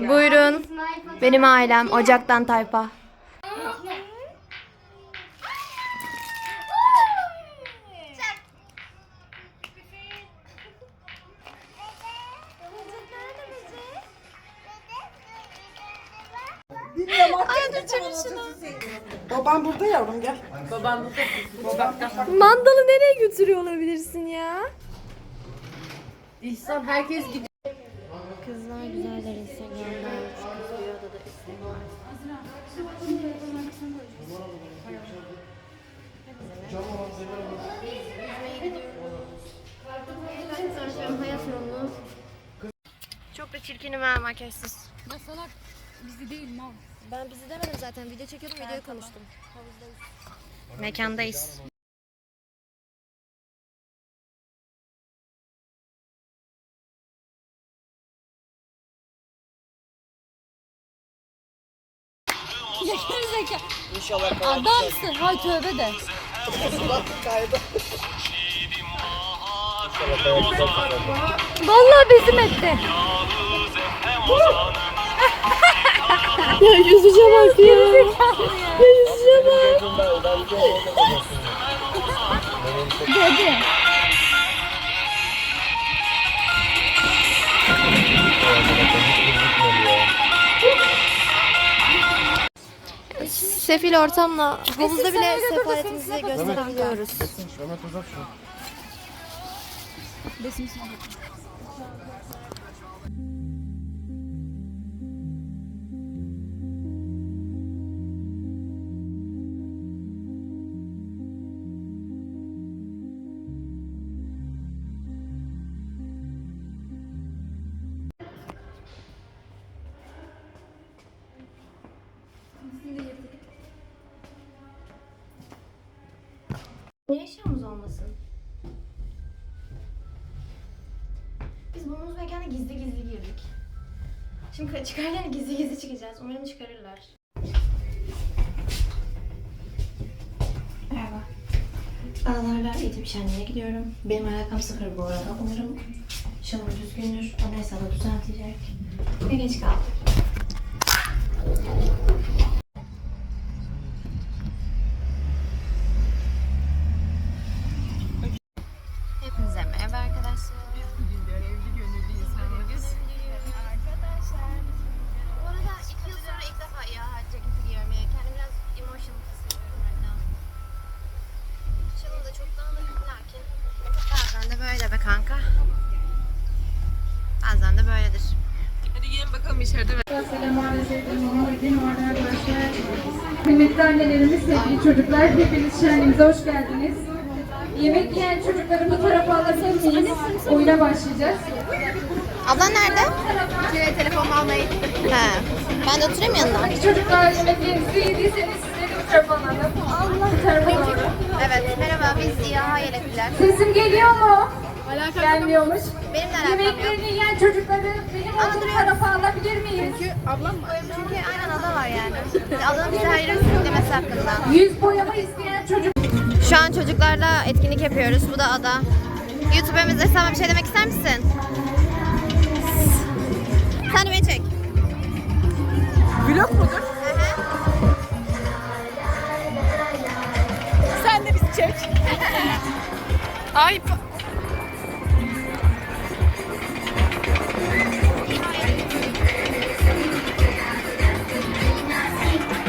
Buyurun. Benim ailem Ocak'tan tayfa. Baban burada yavrum, gel. Mandalı nereye götürüyor olabilirsin ya? İhsan herkes gidiyor. Kızlar güzeller Instagram'dan. Bir odada isim var. Çok da çirkinim ha makyajsız. Masalar bizi değil mal. Ben bizi demedim zaten. Video çekiyordum, videoyu konuştum. Mekandayız. İnşallah Adamsın. Hay tövbe de. Vallahi bezim etti. Ya yüzüce bak ya. Ya yüzüce bak. Dedi. Sefil ortamla havuzda bile sefaletimizi gösterebiliyoruz. Niye eşyamız olmasın? Biz bulunduğumuz mekana gizli gizli girdik. Şimdi çıkarken gizli gizli çıkacağız. Umarım çıkarırlar. Merhaba. Dağlarla eğitim şenliğine gidiyorum. Benim alakam sıfır bu arada. Umarım şalım düzgündür. O neyse da düzeltecek. Ve geç kaldım. Hepinize merhaba arkadaşlar. Biz bugün görevli gönüllü insanlarız. Arkadaşlar. Bu arada 2 yıl sonra ilk defa İHA ceketi giyiyorum. Yani kendimi biraz emotional hissediyorum right now. Şalım da çok dağınık lakin bazen de böyle be kanka. Bazen de böyledir. Hadi gelin bakalım içeride. Kıymetli annelerimiz, sevgili çocuklar, hepiniz şenliğimize hoş geldiniz. Yemek yiyen çocukları bu tarafa alabilir miyiz? Oyuna başlayacağız. Ablan nerede? Evet, telefonumu almaya gitti. He. Ben de oturayım yanına. Çocuklar yemeklerinizi yediyseniz sizleri bu tarafa alalım. Allah tarafa doğru. Evet, merhaba biz İHA yelekliler. Sesim geliyor mu? Gelmiyormuş. Benim de alakam yok. Yemeklerini yiyen çocukları benim olduğum tarafa alabilir miyiz? Çünkü aynen ada var yani. Adanın bize hayır demesi hakkında. Yüz boyama isteyen çocuk. Şu an çocuklarla etkinlik yapıyoruz. Bu da ada. YouTube'umuzda sana bir şey demek ister misin? Sen de beni çek. Vlog mudur? Sen de bizi çek. Ay.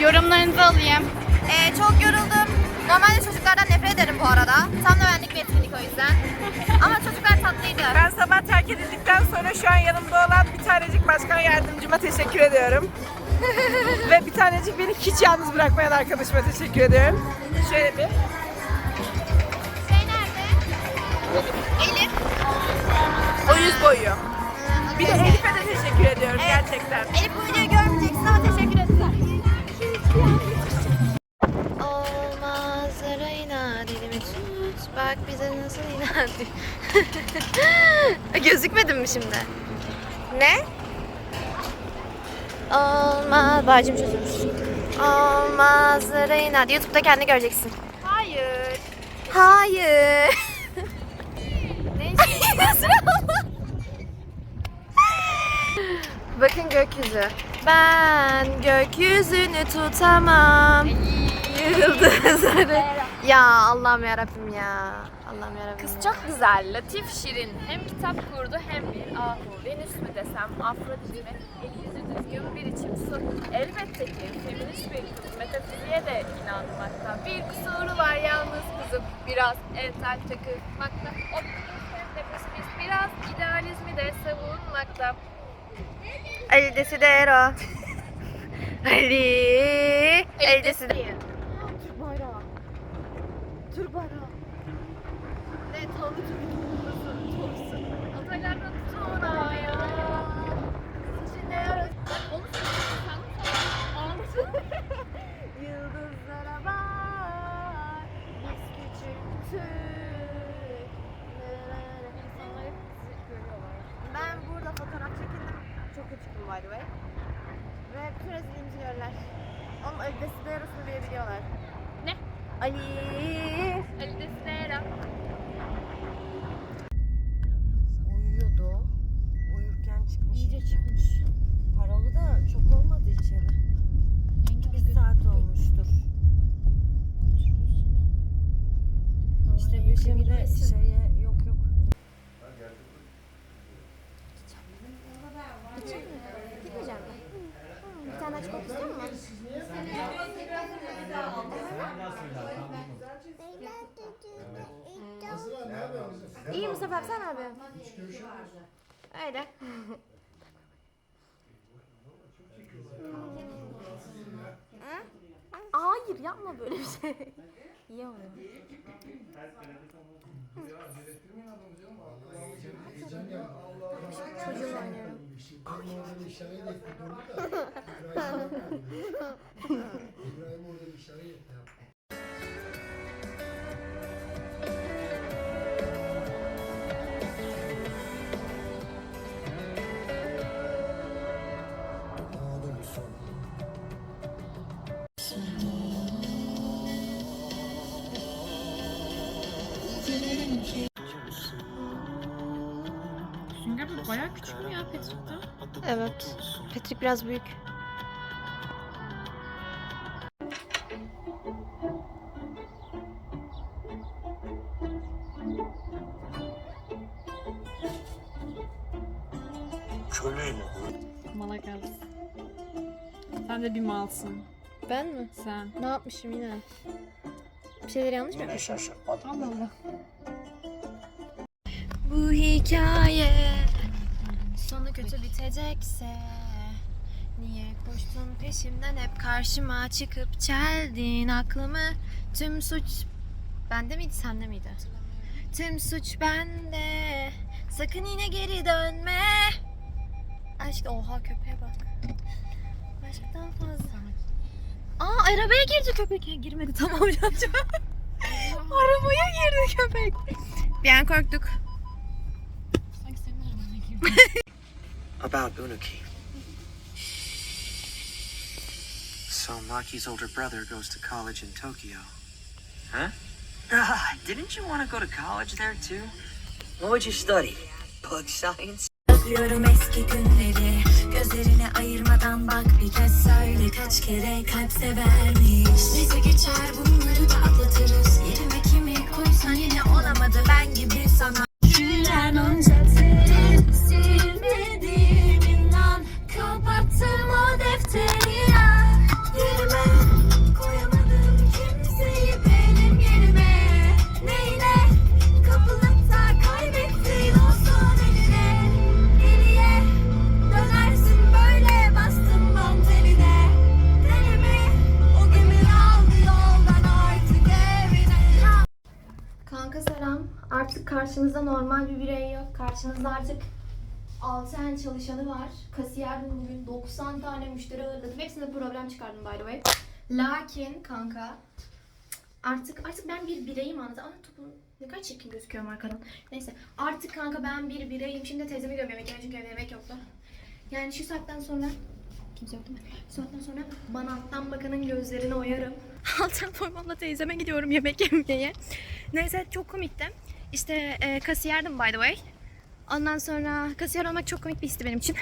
Yorumlarınızı alayım. Çok yoruldum. Normalde çocuklardan nefret ederim bu arada. Tam da benlik bir etkinlik o yüzden. Ama çocuklar tatlıydı. Ben sabah terk edildikten sonra şu an yanımda olan bir tanecik başkan yardımcıma teşekkür ediyorum. Ve bir tanecik beni hiç yalnız bırakmayan arkadaşıma teşekkür ediyorum. Şöyle bir. Şey nerede? Elif. O yüz boyuyor. Bir de Elif'e de teşekkür ediyoruz Evet. gerçekten. Elif bu videoyu görmeyeceksin ama teşekkür ederim. Olmazlara inat elimi tut. Bak bize nasıl inat. Gözükmedim mi şimdi? Ne? Olmaz. Bağcım çözülmüş. Olmazlara inat. YouTube'da kendini göreceksin. Hayır. Hayır. Neyse. Bakın gökyüzü. Ben gökyüzünü tutamam. Yıldızları. Ya Allah'ım yarabbim ya. Allah'ım yarabbim. Kız çok güzel, latif, şirin. Hem kitap kurdu hem bir ahu. Venüs mü desem, Afrodit mi? El yüzü düzgün bir içim su. Elbette ki feminist bir kız. Metafiziğe de inanmakta. Bir kusuru var yalnız kızım. Biraz entel takılmakta. Optimist hem de pesimist. Biraz idealizmi de savunmakta. Ali Desidero. Ali. Ali Desidero. Türk bayrağı. Türk bayrağı. Ne tanrı Türk. Atalardan tutunaya. Yıldızlara bak. Biz küçük Türk. Ben burada fotoğraf çekildim. Çok küçüktüm by the way. Ve bütün rezilliğimizi görürler. Onun Ali Desideros'unu bile biliyorlar. Ne? Ali. Elde Sera. Uyuyordu. Uyurken çıkmış. İyice çıkmış. Paralı da çok olmadı içeri. Bir saat olmuştur. İşte bir şimdi şeye yok. Gitmeyeceğim mi? Bir tane daha çikolata istiyor musun? İyi Mustafa abi, sen abi. Öyle. Hayır yapma böyle bir şey. İyi oluyor. Çocuğumla oynuyorum. Sünger bu bayağı küçük mü ya Petrik'te? Evet. Petrik biraz büyük. Mala gelsin. Sen de bir malsın. Ben mi? Sen. Ne yapmışım yine? Bir şeyleri yanlış mı yapmışım? Allah Allah. Bu hikaye sonu kötü bitecekse niye koştun peşimden hep karşıma çıkıp çeldin aklımı tüm suç bende miydi sende miydi? Tüm suç bende sakın yine geri dönme aşk oha köpeğe bak aşktan fazla arabaya girdi köpek girmedi tamam arabaya girdi köpek bir an korktuk. About Unuki. So Maki's older brother goes to college in Tokyo. Huh? Didn't you want to go to college there too? What would you study? Bug science? Bakıyorum eski günleri gözlerine ayırmadan bak bir kez söyle kaç kere kalp severmiş. Neyse geçer bunları da atlatırız. Yerime kimi koysan yine olamadı ben gibi sana. Gülen önce silmedim inan kapattım o defteri ya. Yerime koyamadım kimseyi benim yerime. Neyle kapılıp da kaybettin olsun eline. Geriye dönersin böyle bastım bom teline. Elimi o gemi aldı yoldan artık evine. Kanka selam. Artık karşınızda normal bir birey yok. Karşınızda artık 6 tane çalışanı var. Kasiyerdim bugün 90 tane müşteri ağırladım. Hepsinde problem çıkardım by the way. Lakin kanka artık ben bir bireyim anladın. Ana topun ne kadar çirkin gözüküyorum arkadan. Neyse artık kanka ben bir bireyim. Şimdi teyzemi gidiyorum yemek yemeye çünkü evde yemek yoktu. Yani şu saatten sonra kimse yok değil mi? Şu saatten sonra bana alttan bakanın gözlerine oyarım. Alttan formamla teyzeme gidiyorum yemek yemeye. Neyse çok komikti. İşte kasiyerdim by the way. Ondan sonra kasiyer olmak çok komik bir histi benim için.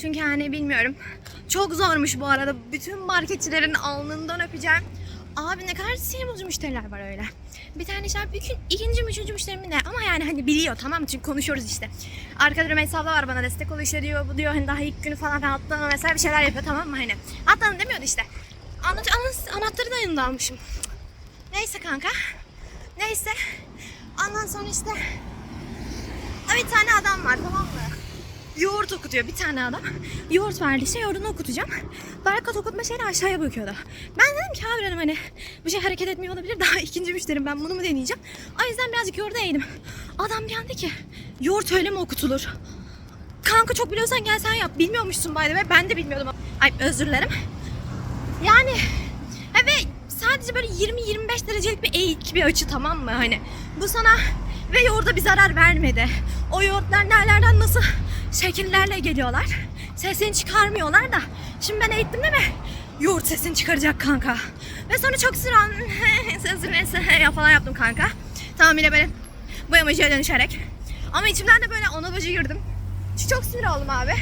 Çünkü hani bilmiyorum. Çok zormuş bu arada. Bütün marketçilerin alnından öpeceğim. Abi ne kadar sinir bozucu müşteriler var öyle. Bir tane şey ikinci mi üçüncü müşterim mi ne? Ama yani hani biliyor tamam mı? Çünkü konuşuyoruz işte. Arkada Rümeysa abla var bana destek oluyor işte diyor. Bu diyor hani daha ilk günü falan atlanma mesela bir şeyler yapıyor tamam mı hani. Atlanın demiyordu işte. Anahtarı da yanında almışım. Neyse kanka. Neyse. Ondan sonra işte bir tane adam var tamam mı? Yoğurt okutuyor bir tane adam. Yoğurt verdi işte yoğurdunu okutacağım. Barakat okutma şeyle aşağıya bakıyordu. Ben dedim ki abi dedim hani bu şey hareket etmiyor olabilir. Daha ikinci müşterim ben bunu mu deneyeceğim. O yüzden birazcık yoğurda eğdim. Adam bir anda ki yoğurt öyle mi okutulur? Kanka çok biliyorsan gel sen yap. Bilmiyormuşsun by the way. Ben de bilmiyordum. Ay özür dilerim. Yani ve sadece böyle 20-25 derecelik bir eğik bir açı tamam mı hani. Bu sana ve yoğurda bir zarar vermedi. O yoğurtlar nerelerden nasıl şekillerle geliyorlar. Sesini çıkarmıyorlar da. Şimdi ben eğittim değil mi? Yoğurt sesini çıkaracak kanka. Ve sonra çok sıran falan yaptım kanka. Tamamıyla böyle bu emojiye dönüşerek. Ama içimden de böyle ona bacı girdim. Çünkü çok sinir oldum abi.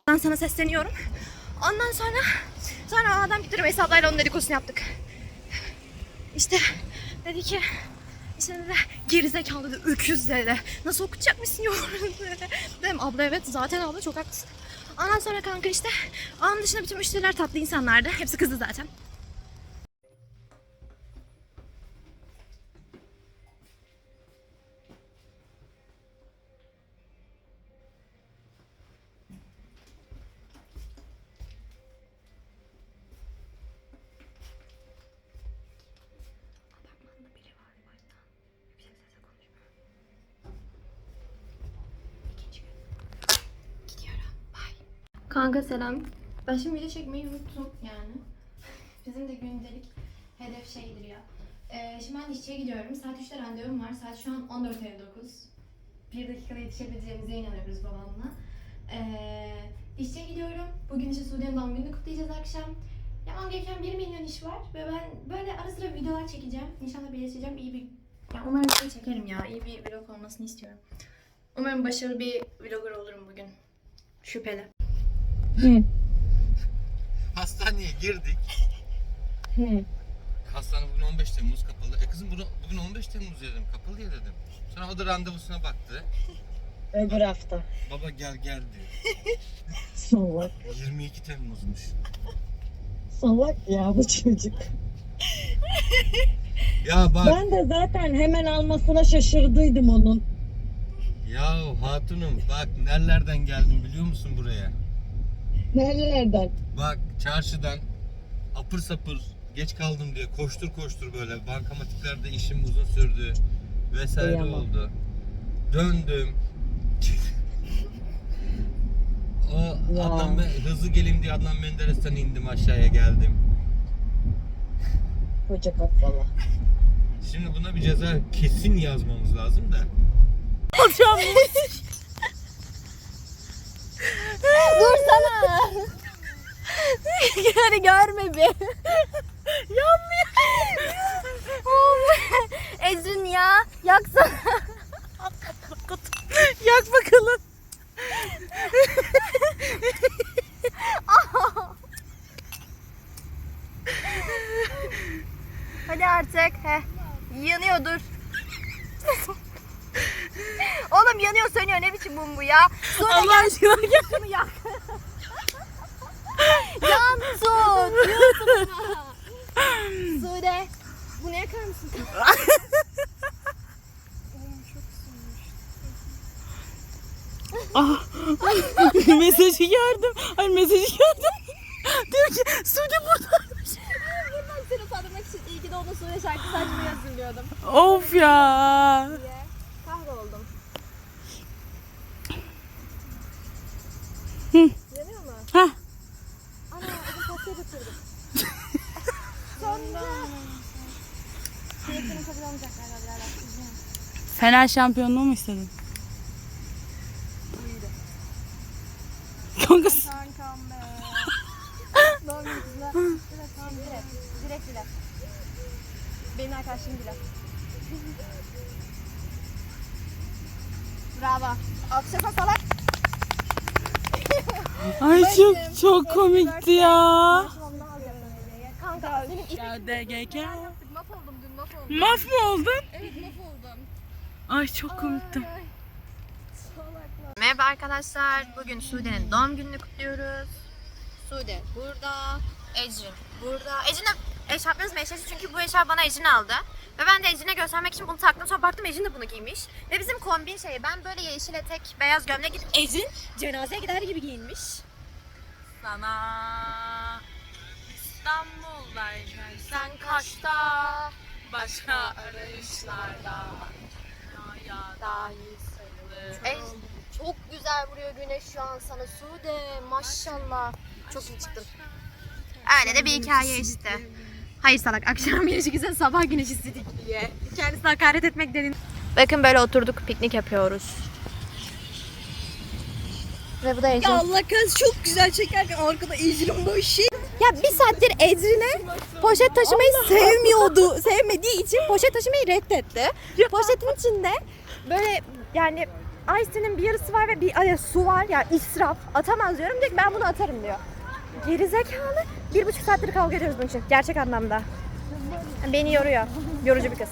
Ben sana sesleniyorum. Ondan sonra o adam gitti Rümeysa ablayla onun dedikodusunu yaptık. İşte dedi ki işte dedi gerizekalı dedi öküz dedi. Nasıl okutacakmışsın yoğurdu dedi. Dedim abla evet zaten abla çok haklısın. Ondan sonra kanka işte onun dışında bütün müşteriler tatlı insanlardı. Hepsi kızdı zaten. Kanka selam. Ben şimdi video çekmeyi unuttum yani. Bizim de gündelik hedef şeydir ya. Şimdi ben işçiye gidiyorum. Saat 3'te randevum var. Saat şu an 14:59. 1 dakikada yetişebileceğimize inanıyoruz babamla. İşçiye gidiyorum. Bugün işte Sude'nin doğum gününü kutlayacağız akşam. Yapmam gereken 1 milyon iş var. Ve ben böyle ara sıra videolar çekeceğim. İnşallah birleştireceğim. İyi bir... Ya umarım bir şey çekerim ya. İyi bir vlog olmasını istiyorum. Umarım başarılı bir vlogger olurum bugün. Şüpheli. Hastaneye girdik. Hastane bugün 15 Temmuz kapalı. Kızım bugün 15 Temmuz dedim. Kapalı ya dedim. Sonra o da randevusuna baktı. Öbür hafta. Baba gel diyor. Salak. 22 Temmuz'muş. Salak ya bu çocuk. Ya bak. Ben de zaten hemen almasına şaşırdıydım onun. Ya hatunum bak nerelerden geldim biliyor musun buraya? Nerelerden? Bak çarşıdan apır sapır geç kaldım diye koştur böyle bankamatiklerde işim uzun sürdü vesaire Kıyamam. oldu. Döndüm. O Ya. hızlı geleyim diye Adnan Menderes'ten indim aşağıya geldim. Koca kafalı. Şimdi buna bir ceza kesin yazmamız lazım da. Dursana. Yani görme bir. Yanmıyor. Ecrin ya yaksana. Yak bakalım. Hadi artık. Heh. Yanıyordur. Oğlum yanıyor sönüyor ne biçim mum bu ya? Sonra Allah aşkına gel. şunu yak. Yansın. Yansın. Sude. Bunu yakar mısın? Mesajı gördüm. Ay mesajı gördüm. Diyor ki Sude buradaymış. Buradan seni tanımak için iyi ki de ona Sude şarkısı açmayı hazırlıyordum. Of ya. Diye. Kahroldum. Yanıyor mu? Hah. Ana ödüm pastaya götürdüm. Sonunda. Sürekli kabul olmayacak galiba birader. Fener şampiyonluğu mu istedin? Kanka Kankam be. Doğum gününde. Direkt tamam direkt. Direkt dile. Benim arkadaşım dile. Bravo. Alkışlasana salak. Ay çok komikti ya. Kanka senin ipin Ya DGK. mahvoldum dün mahvoldum. Maf mı oldun? Evet mahvoldum. Ay çok komikti. Merhaba arkadaşlar. Bugün Sude'nin doğum gününü kutluyoruz. Sude burada. Ecrin burada. Ecrin'e eşarplarınız meşleşti çünkü bu eşarp bana Ecrin aldı. Ve ben de Ecrin'e göstermek için bunu taktım. Sonra baktım Ecrin de bunu giymiş. Ve bizim kombin şeyi. Ben böyle yeşil etek, beyaz gömlek gidip Ecrin cenazeye gider gibi giyinmiş. Sana İstanbul'dayken sen kaçta başka arayışlarda dünyaya dahi sayılır. Çok güzel vuruyor güneş şu an sana Sude. Maşallah. Çok iyi çıktın. Öyle de bir hikaye işte. Hayır salak, akşam güneşi güzel, sabah güneşi istedik diye. Kendisine hakaret etmek dedin. Bakın böyle oturduk, piknik yapıyoruz. Ve bu da Ecrin. Ya Allah kahretsin, çok güzel çekerken arkada Ecrin boş. Ya bir saattir Ecrin'e poşet taşımayı sevmediği için poşet taşımayı reddetti. Poşetin içinde böyle yani Ice'nin bir yarısı var ve bir su var, yani israf, atamaz diyorum, diyor ki ben bunu atarım diyor. Gerizekalı. 1,5 saattir kavga ediyoruz bunun için gerçek anlamda. Beni yoruyor. Yorucu bir kız.